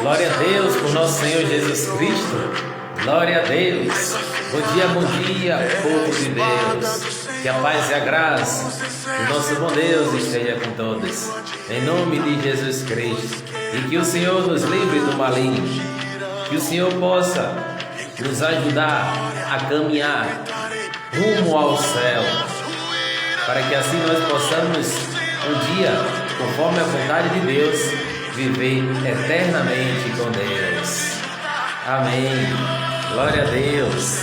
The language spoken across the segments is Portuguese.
Glória a Deus por nosso Senhor Jesus Cristo. Glória a Deus. Bom dia, povo de Deus. Que a paz e a graça do nosso bom Deus esteja com todos. Em nome de Jesus Cristo. E que o Senhor nos livre do maligno. Que o Senhor possa nos ajudar a caminhar rumo ao céu. Para que assim nós possamos um dia, conforme a vontade de Deus, viver eternamente com Deus. Amém. Glória a Deus.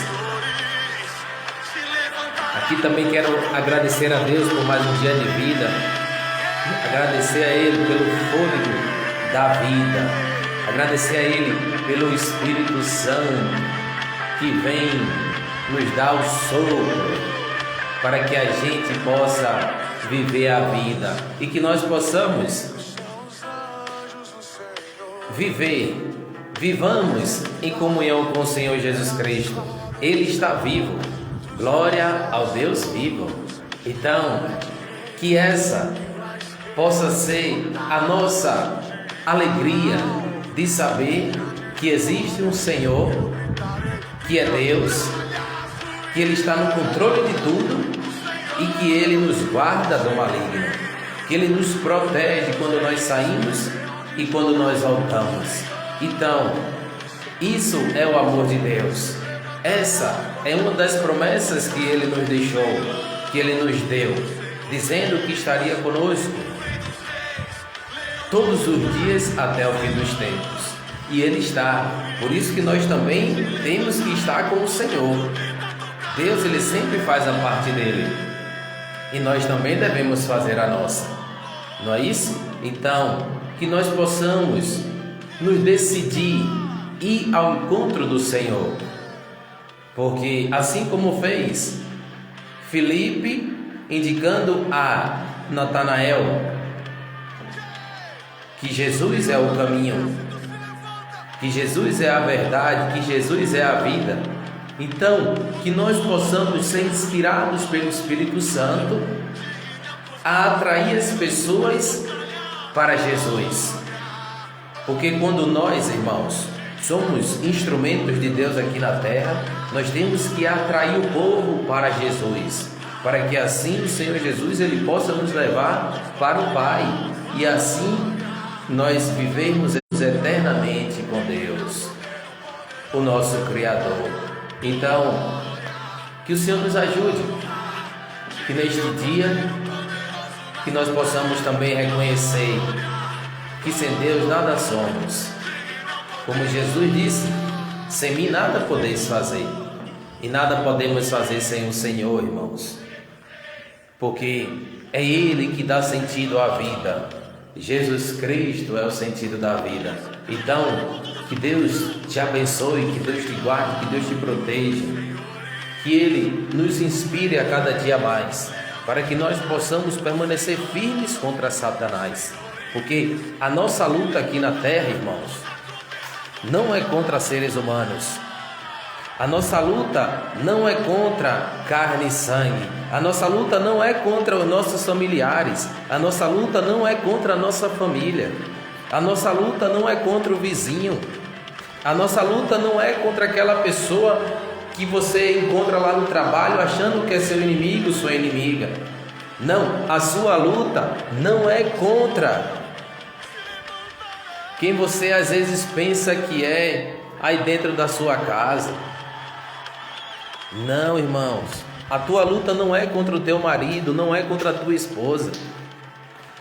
Aqui também quero agradecer a Deus por mais um dia de vida. Agradecer a Ele pelo fôlego da vida. Agradecer a Ele pelo Espírito Santo que vem nos dar o sopro para que a gente possa viver a vida e que nós possamos vivamos em comunhão com o Senhor Jesus Cristo. Ele está vivo. Glória ao Deus vivo. Então, que essa possa ser a nossa alegria de saber que existe um Senhor, que é Deus, que Ele está no controle de tudo e que Ele nos guarda do maligno, que Ele nos protege quando nós saímos e quando nós voltamos. Então, isso é o amor de Deus. Essa é uma das promessas que Ele nos deixou, que Ele nos deu, dizendo que estaria conosco todos os dias até o fim dos tempos. E Ele está. Por isso que nós também temos que estar com o Senhor. Deus, Ele sempre faz a parte dele. E nós também devemos fazer a nossa. Não é isso? Então, que nós possamos nos decidir ir ao encontro do Senhor. Porque assim como fez Filipe, indicando a Natanael que Jesus é o caminho, que Jesus é a verdade, que Jesus é a vida. Então, que nós possamos ser inspirados pelo Espírito Santo a atrair as pessoas para Jesus. Porque quando nós, irmãos, somos instrumentos de Deus aqui na terra, nós temos que atrair o povo para Jesus, para que assim o Senhor Jesus Ele possa nos levar para o Pai e assim nós vivemos eternamente com Deus, o nosso Criador. Então, que o Senhor nos ajude, que neste dia que nós possamos também reconhecer que sem Deus nada somos. Como Jesus disse, sem mim nada podeis fazer. E nada podemos fazer sem o Senhor, irmãos. Porque é Ele que dá sentido à vida. Jesus Cristo é o sentido da vida. Então, que Deus te abençoe, que Deus te guarde, que Deus te proteja. Que Ele nos inspire a cada dia mais, para que nós possamos permanecer firmes contra Satanás. Porque a nossa luta aqui na terra, irmãos, não é contra seres humanos. A nossa luta não é contra carne e sangue. A nossa luta não é contra os nossos familiares. A nossa luta não é contra a nossa família. A nossa luta não é contra o vizinho. A nossa luta não é contra aquela pessoa que você encontra lá no trabalho achando que é seu inimigo, sua inimiga. Não, a sua luta não é contra quem você às vezes pensa que é aí dentro da sua casa. Não, irmãos, a tua luta não é contra o teu marido, não é contra a tua esposa.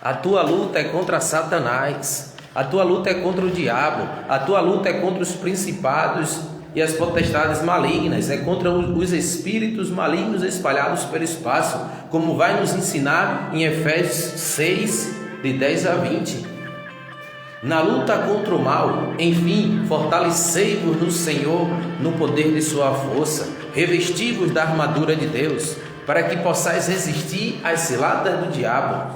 A tua luta é contra Satanás. A tua luta é contra o diabo. A tua luta é contra os principados e as potestades malignas, é contra os espíritos malignos espalhados pelo espaço, como vai nos ensinar em Efésios 6, de 10 a 20. Na luta contra o mal, enfim, fortalecei-vos no Senhor, no poder de sua força, revesti-vos da armadura de Deus, para que possais resistir às ciladas do diabo.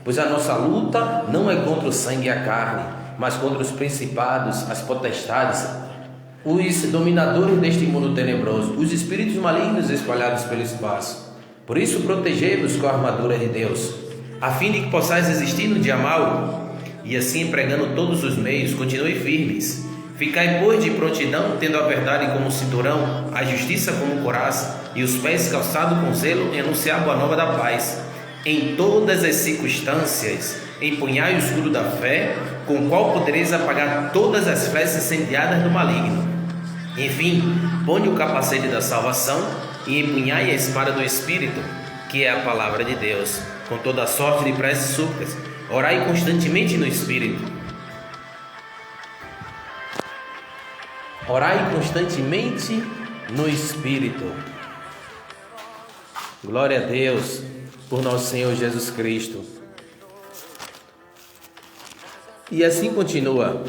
Pois a nossa luta não é contra o sangue e a carne, mas contra os principados, as potestades, os dominadores deste mundo tenebroso, os espíritos malignos espalhados pelo espaço. Por isso, protegei-vos com a armadura de Deus, a fim de que possais resistir no dia mau e assim empregando todos os meios, continue firmes. Ficai, pois, de prontidão, tendo a verdade como cinturão, a justiça como couraça, e os pés calçados com zelo em anunciar a boa nova da paz. Em todas as circunstâncias, empunhai o escudo da fé, com o qual podereis apagar todas as flechas incendiadas do maligno. Enfim, ponde o capacete da salvação e empunhai a espada do Espírito, que é a palavra de Deus, com toda a sorte de preces e súplicas. Orai constantemente no Espírito. Orai constantemente no Espírito. Glória a Deus por nosso Senhor Jesus Cristo. E assim continua.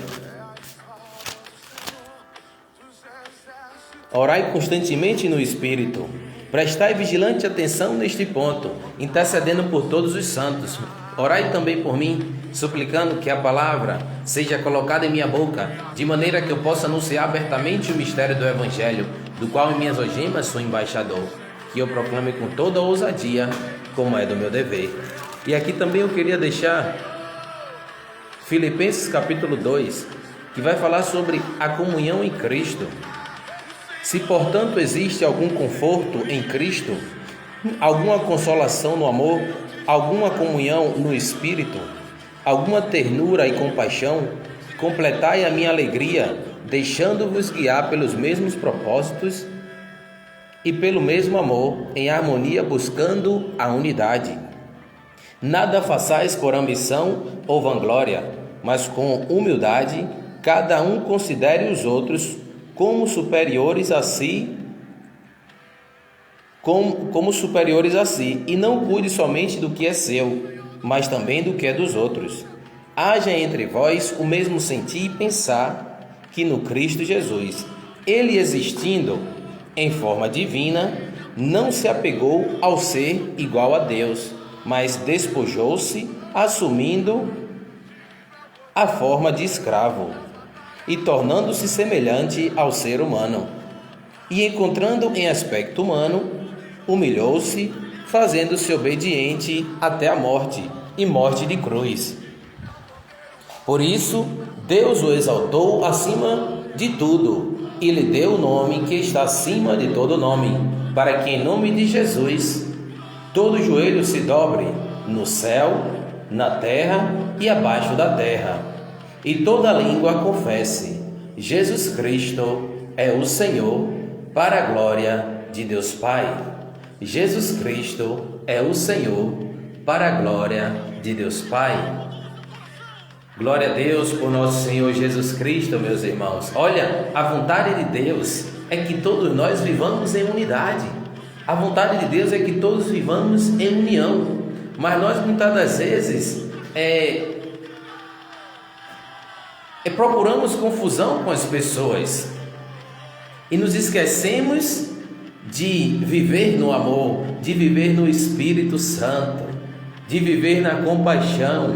Orai constantemente no Espírito. Prestai vigilante atenção neste ponto, intercedendo por todos os santos. Orai também por mim, suplicando que a palavra seja colocada em minha boca, de maneira que eu possa anunciar abertamente o mistério do Evangelho, do qual em minhas algemas sou embaixador, que eu proclame com toda a ousadia, como é do meu dever. E aqui também eu queria deixar Filipenses capítulo 2, que vai falar sobre a comunhão em Cristo. Se, portanto, existe algum conforto em Cristo, alguma consolação no amor, alguma comunhão no Espírito, alguma ternura e compaixão, completai a minha alegria, deixando-vos guiar pelos mesmos propósitos e pelo mesmo amor, em harmonia, buscando a unidade. Nada façais por ambição ou vanglória, mas com humildade, cada um considere os outros como superiores a si, e não cuide somente do que é seu, mas também do que é dos outros. Haja entre vós o mesmo sentir e pensar que no Cristo Jesus, ele existindo em forma divina, não se apegou ao ser igual a Deus, mas despojou-se, assumindo a forma de escravo e tornando-se semelhante ao ser humano. E encontrando em aspecto humano, humilhou-se, fazendo-se obediente até a morte, e morte de cruz. Por isso, Deus o exaltou acima de tudo, e lhe deu o nome que está acima de todo nome, para que em nome de Jesus todo joelho se dobre, no céu, na terra e abaixo da terra, e toda língua confesse: Jesus Cristo é o Senhor, para a glória de Deus Pai. Jesus Cristo é o Senhor, para a glória de Deus Pai. Glória a Deus por nosso Senhor Jesus Cristo, meus irmãos. Olha, a vontade de Deus é que todos nós vivamos em unidade. A vontade de Deus é que todos vivamos em união. Mas nós muitas das vezes procuramos confusão com as pessoas e nos esquecemos de viver no amor, de viver no Espírito Santo, de viver na compaixão.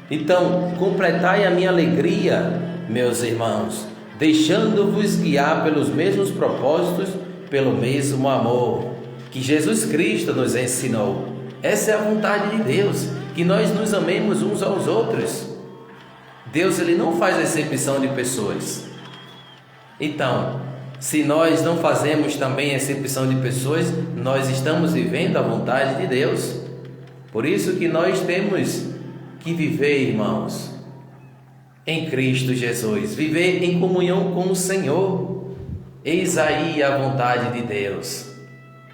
Então, completai a minha alegria, meus irmãos, deixando-vos guiar pelos mesmos propósitos, pelo mesmo amor que Jesus Cristo nos ensinou. Essa é a vontade de Deus, que nós nos amemos uns aos outros. Deus, ele não faz acepção de pessoas. Então, se nós não fazemos também acepção de pessoas, nós estamos vivendo a vontade de Deus. Por isso que nós temos que viver, irmãos, em Cristo Jesus, viver em comunhão com o Senhor. Eis aí a vontade de Deus,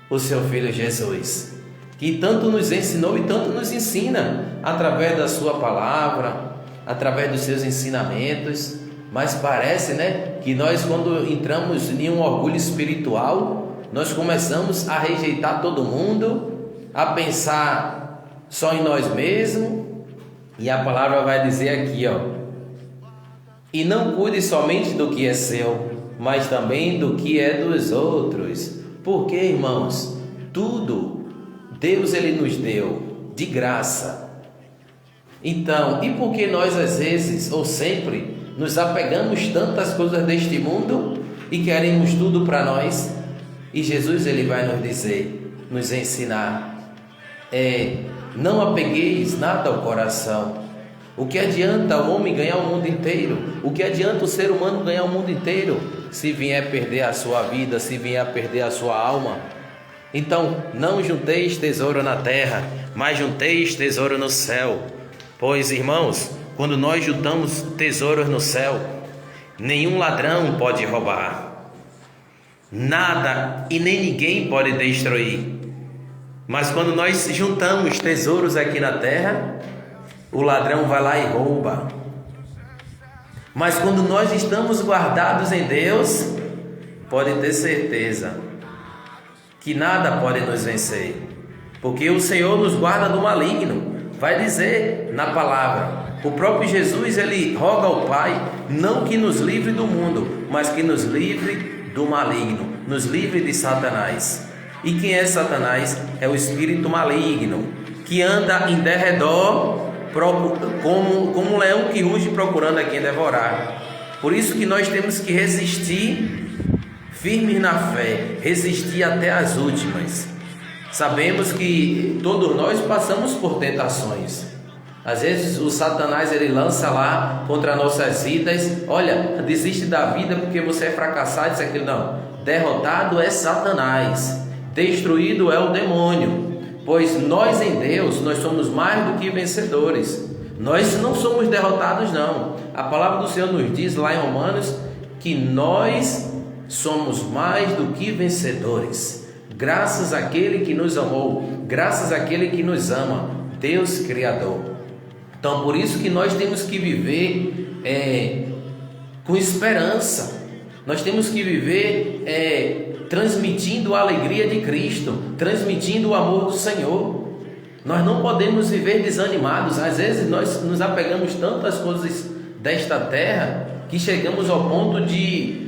o seu Filho Jesus, que tanto nos ensinou e tanto nos ensina, através da sua palavra, através dos seus ensinamentos. Mas parece, que nós, quando entramos em um orgulho espiritual, nós começamos a rejeitar todo mundo, a pensar só em nós mesmos. E a palavra vai dizer aqui, e não cuide somente do que é seu, mas também do que é dos outros. Porque, irmãos, tudo Deus, ele nos deu de graça. Então, e por que nós às vezes, ou sempre, nos apegamos tantas coisas deste mundo e queremos tudo para nós? E Jesus, ele vai nos dizer, nos ensinar, não apegueis nada ao coração, O que adianta o homem ganhar o mundo inteiro? O que adianta o ser humano ganhar o mundo inteiro se vier perder a sua vida, se vier a perder a sua alma? Então, não junteis tesouro na terra, mas junteis tesouro no céu. Pois, irmãos, quando nós juntamos tesouros no céu, nenhum ladrão pode roubar, nada e nem ninguém pode destruir. Mas quando nós juntamos tesouros aqui na terra, o ladrão vai lá e rouba. Mas quando nós estamos guardados em Deus, pode ter certeza que nada pode nos vencer, porque o Senhor nos guarda do maligno. Vai dizer na palavra, o próprio Jesus, ele roga ao Pai, não que nos livre do mundo, mas que nos livre do maligno, nos livre de Satanás. E quem é Satanás? É o espírito maligno, que anda em derredor, como um leão que ruge procurando a quem devorar. Por isso que nós temos que resistir firmes na fé, resistir até as últimas. Sabemos que todos nós passamos por tentações. Às vezes o Satanás, ele lança lá contra nossas vidas: olha, desiste da vida porque você é fracassado, isso, aquilo. Não, derrotado é Satanás, destruído é o demônio. Pois nós em Deus, nós somos mais do que vencedores. Nós não somos derrotados, não. A palavra do Senhor nos diz lá em Romanos que nós somos mais do que vencedores, graças àquele que nos amou, graças àquele que nos ama, Deus Criador. Então, por isso que nós temos que viver com esperança. Nós temos que viver transmitindo a alegria de Cristo, transmitindo o amor do Senhor. Nós não podemos viver desanimados. Às vezes nós nos apegamos tanto às coisas desta terra que chegamos ao ponto de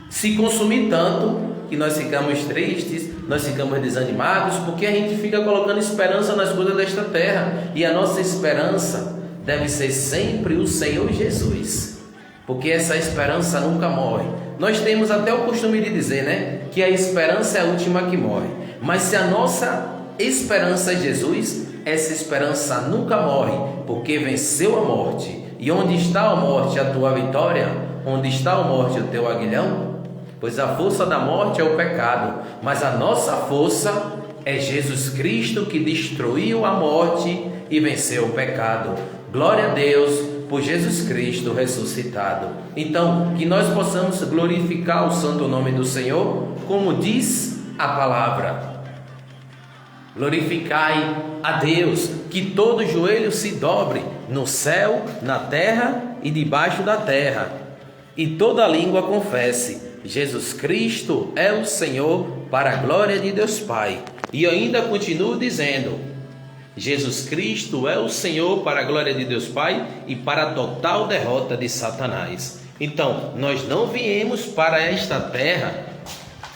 se consumir tanto que nós ficamos tristes, nós ficamos desanimados, porque a gente fica colocando esperança nas coisas desta terra, e a nossa esperança deve ser sempre o Senhor Jesus, porque essa esperança nunca morre. Nós temos até o costume de dizer, né, que a esperança é a última que morre, mas se a nossa esperança é Jesus, essa esperança nunca morre, porque venceu a morte. E onde está a morte, a tua vitória? Onde está a morte, o teu aguilhão? Pois a força da morte é o pecado, mas a nossa força é Jesus Cristo, que destruiu a morte e venceu o pecado. Glória a Deus por Jesus Cristo ressuscitado. Então, que nós possamos glorificar o santo nome do Senhor, como diz a palavra. Glorificai a Deus, que todo joelho se dobre no céu, na terra e debaixo da terra, e toda língua confesse: Jesus Cristo é o Senhor, para a glória de Deus Pai. E ainda continuo dizendo: Jesus Cristo é o Senhor, para a glória de Deus Pai e para a total derrota de Satanás. Então, nós não viemos para esta terra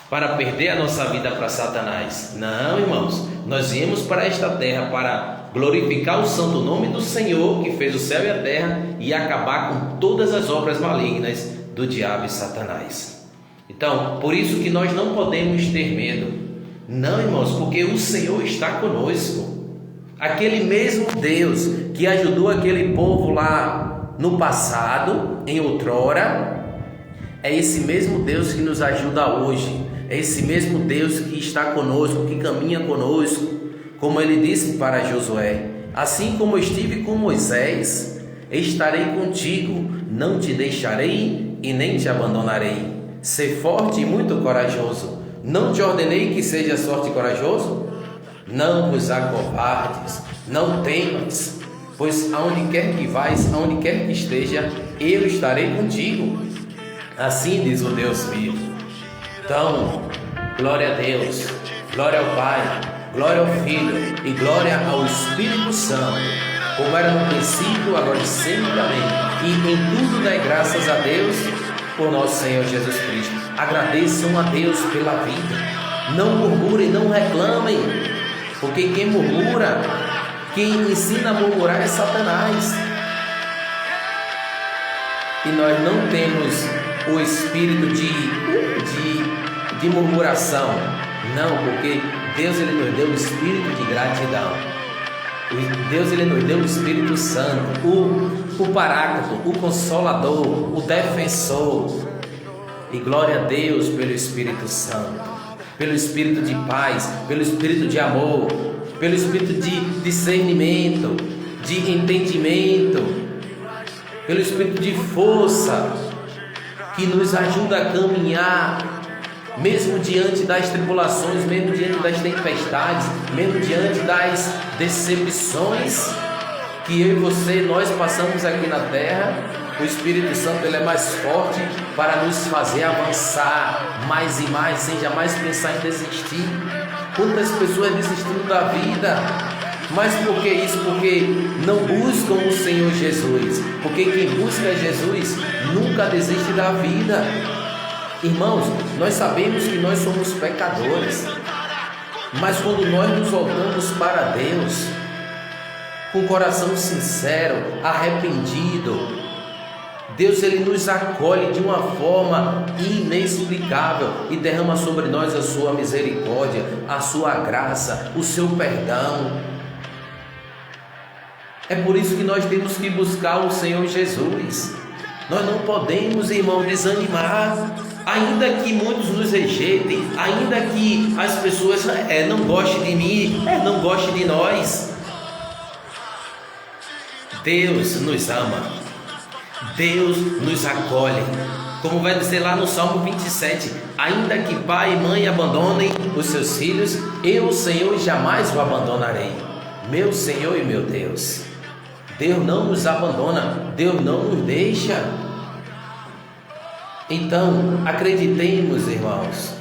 para perder a nossa vida para Satanás. Não, irmãos, nós viemos para esta terra para glorificar o santo nome do Senhor, que fez o céu e a terra, e acabar com todas as obras malignas do diabo e Satanás. Então, por isso que nós não podemos ter medo. Não, irmãos, porque o Senhor está conosco. Aquele mesmo Deus que ajudou aquele povo lá no passado, em outrora, é esse mesmo Deus que nos ajuda hoje. É esse mesmo Deus que está conosco, que caminha conosco, como ele disse para Josué: assim como estive com Moisés, estarei contigo, não te deixarei e nem te abandonarei. Ser forte e muito corajoso. Não te ordenei que sejas forte e corajoso? Não vos acovardes, não temas, pois aonde quer que vais, aonde quer que esteja, eu estarei contigo. Assim diz o Deus vivo. Então, glória a Deus, glória ao Pai, glória ao Filho e glória ao Espírito Santo, como era no princípio, agora e sempre, amém. E em tudo dai graças a Deus por nosso Senhor Jesus Cristo. Agradeçam a Deus pela vida, não murmurem, não reclamem, porque quem murmura, quem ensina a murmurar é Satanás. E nós não temos o espírito de murmuração, não, porque Deus, ele nos deu o espírito de gratidão. Deus ele nos deu o Espírito Santo, o Paráclito, o Consolador, o Defensor. E glória a Deus pelo Espírito Santo, pelo Espírito de paz, pelo Espírito de amor, pelo Espírito de discernimento, de entendimento, pelo Espírito de força, que nos ajuda a caminhar, mesmo diante das tribulações, mesmo diante das tempestades, mesmo diante das decepções que eu e você, nós passamos aqui na terra. O Espírito Santo ele é mais forte para nos fazer avançar mais e mais, sem jamais pensar em desistir. Quantas pessoas desistindo da vida? Mas por que isso? Porque não buscam o Senhor Jesus. Porque quem busca Jesus nunca desiste da vida. Irmãos, nós sabemos que nós somos pecadores, mas quando nós nos voltamos para Deus, com o coração sincero, arrependido, Deus ele nos acolhe de uma forma inexplicável e derrama sobre nós a sua misericórdia, a sua graça, o seu perdão. É por isso que nós temos que buscar o Senhor Jesus. Nós não podemos, irmão, desanimar. Ainda que muitos nos rejeitem, ainda que as pessoas não gostem de mim, não gostem de nós, Deus nos ama. Deus nos acolhe, como vai dizer lá no Salmo 27, ainda que pai e mãe abandonem os seus filhos, eu, o Senhor, jamais o abandonarei. Meu Senhor e meu Deus, Deus não nos abandona, Deus não nos deixa. Então, acreditemos, irmãos,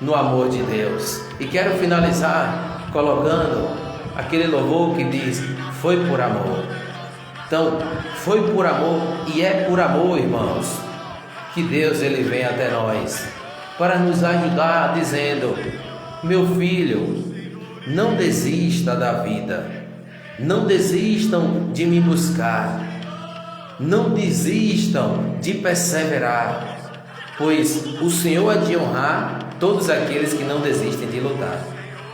no amor de Deus. E quero finalizar colocando aquele louvor que diz, foi por amor. Então, foi por amor e é por amor, irmãos, que Deus ele vem até nós para nos ajudar, dizendo, meu filho, não desista da vida, não desistam de me buscar, não desistam de perseverar, pois o Senhor há de honrar todos aqueles que não desistem de lutar.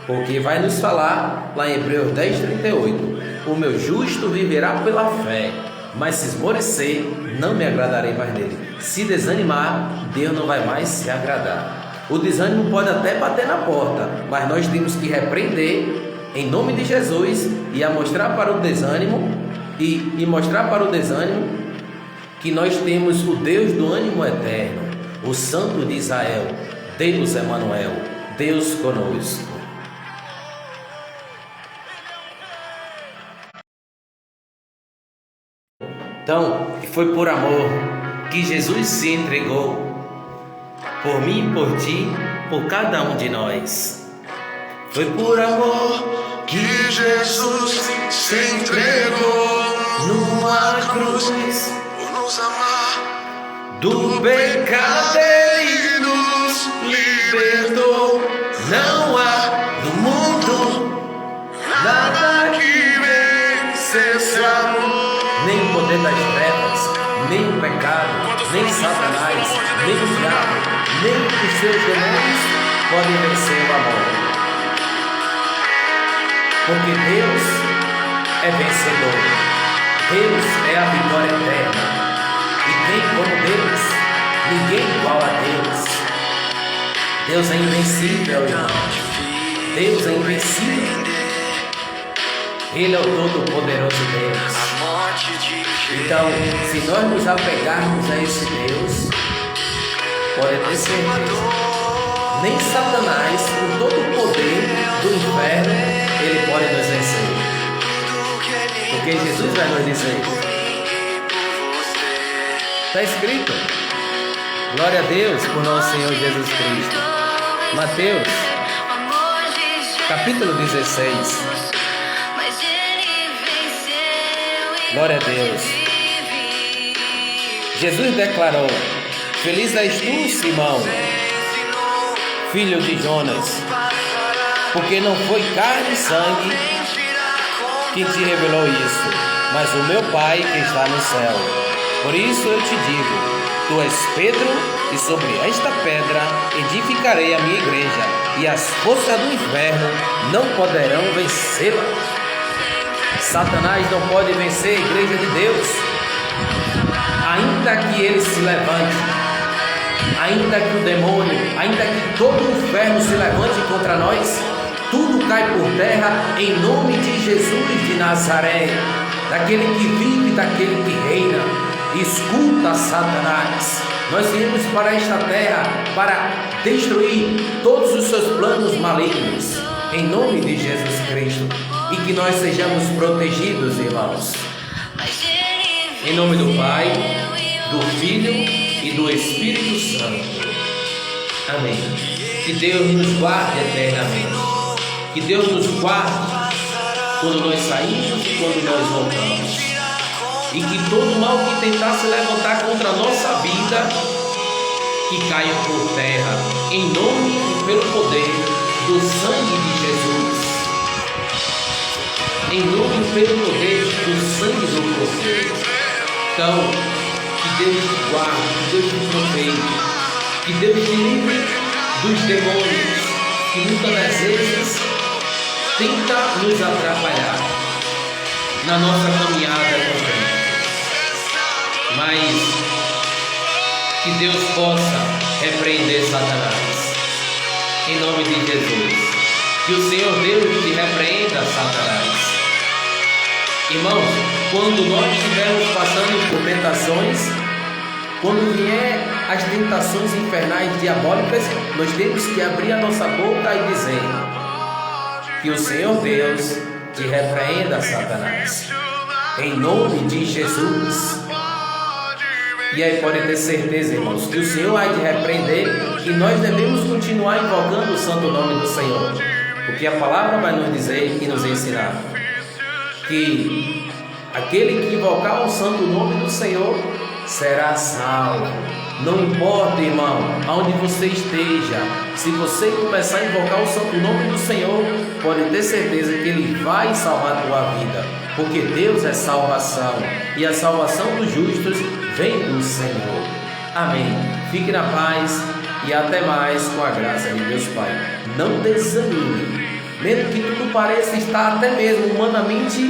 Porque vai nos falar lá em Hebreus 10:38, o meu justo viverá pela fé, mas se esmorecer, não me agradarei mais dele. Se desanimar, Deus não vai mais se agradar. O desânimo pode até bater na porta, mas nós temos que repreender em nome de Jesus e a mostrar para o desânimo e mostrar para o desânimo que nós temos o Deus do ânimo eterno, o Santo de Israel, Deus Emanuel, Deus conosco. Então, foi por amor que Jesus se entregou, por mim, por ti, por cada um de nós. Foi por amor que Jesus se entregou numa cruz, por nos amar, do pecado ele nos libertou. Não há no mundo nada que vence esse amor. nem o poder das trevas, nem o pecado, nem Satanás, nem o diabo, nem os seus demônios podem vencer o amor. Porque Deus é vencedor, Deus é a vitória eterna, e quem como Deus, ninguém igual a Deus. Deus é invencível, irmão. Deus é invencível. Ele é o Todo-Poderoso Deus. Então, se nós nos apegarmos a esse Deus, pode ter certeza, nem Satanás, com todo o poder do inferno, ele pode nos vencer. Porque Jesus vai nos dizer, está escrito, glória a Deus por nosso Senhor Jesus Cristo. Mateus, capítulo 16. Glória a Deus. Jesus declarou, feliz és tu, Simão, filho de Jonas, porque não foi carne e sangue que te revelou isso, mas o meu Pai que está no céu. Por isso eu te digo, tu és Pedro, e sobre esta pedra edificarei a minha igreja, e as forças do inferno não poderão vencê-la. Satanás não pode vencer a igreja de Deus. Ainda que ele se levante, ainda que o demônio, ainda que todo o inferno se levante contra nós, tudo cai por terra em nome de Jesus de Nazaré, daquele que vive, daquele que reina. Escuta, Satanás, nós viemos para esta terra para destruir todos os seus planos malignos, em nome de Jesus Cristo, e que nós sejamos protegidos, irmãos, em nome do Pai, do Filho e do Espírito Santo. Amém. Que Deus nos guarde eternamente, que Deus nos guarde quando nós saímos e quando nós voltamos, e que todo mal que tentar se levantar contra a nossa vida, que caia por terra, em nome e pelo poder do sangue de Jesus, em nome e pelo poder do sangue do Cordeiro. Então, que Deus te guarde, que Deus te proteja, que Deus te livre dos demônios que muitas das vezes tenta nos atrapalhar na nossa caminhada com Cristo. Mas que Deus possa repreender Satanás, em nome de Jesus. Que o Senhor Deus te repreenda, Satanás. Irmãos, quando nós estivermos passando por tentações, quando vier as tentações infernais diabólicas, nós temos que abrir a nossa boca e dizer: que o Senhor Deus te repreenda, Satanás, em nome de Jesus. E aí pode ter certeza, irmãos, que o Senhor vai te repreender, e nós devemos continuar invocando o santo nome do Senhor, porque a palavra vai nos dizer e nos ensinar que aquele que invocar o santo nome do Senhor será salvo. Não importa, irmão, aonde você esteja, se você começar a invocar o santo nome do Senhor, pode ter certeza que Ele vai salvar a tua vida, porque Deus é salvação, e a salvação dos justos vem do Senhor. Amém. Fique na paz e até mais, com a graça de Deus Pai. Não desanime, mesmo que tudo pareça estar até mesmo humanamente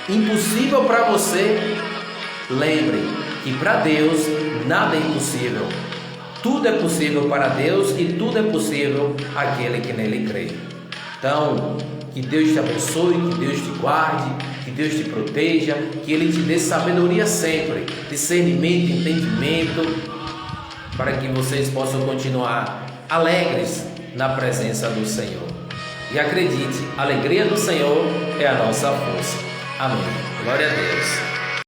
impossível para você. Lembre que para Deus nada é impossível. Tudo é possível para Deus, e tudo é possível àquele que nele crê. Então, que Deus te abençoe, que Deus te guarde, que Deus te proteja, que Ele te dê sabedoria sempre, discernimento, entendimento, para que vocês possam continuar alegres na presença do Senhor. E acredite, a alegria do Senhor é a nossa força. Amém. Glória a Deus.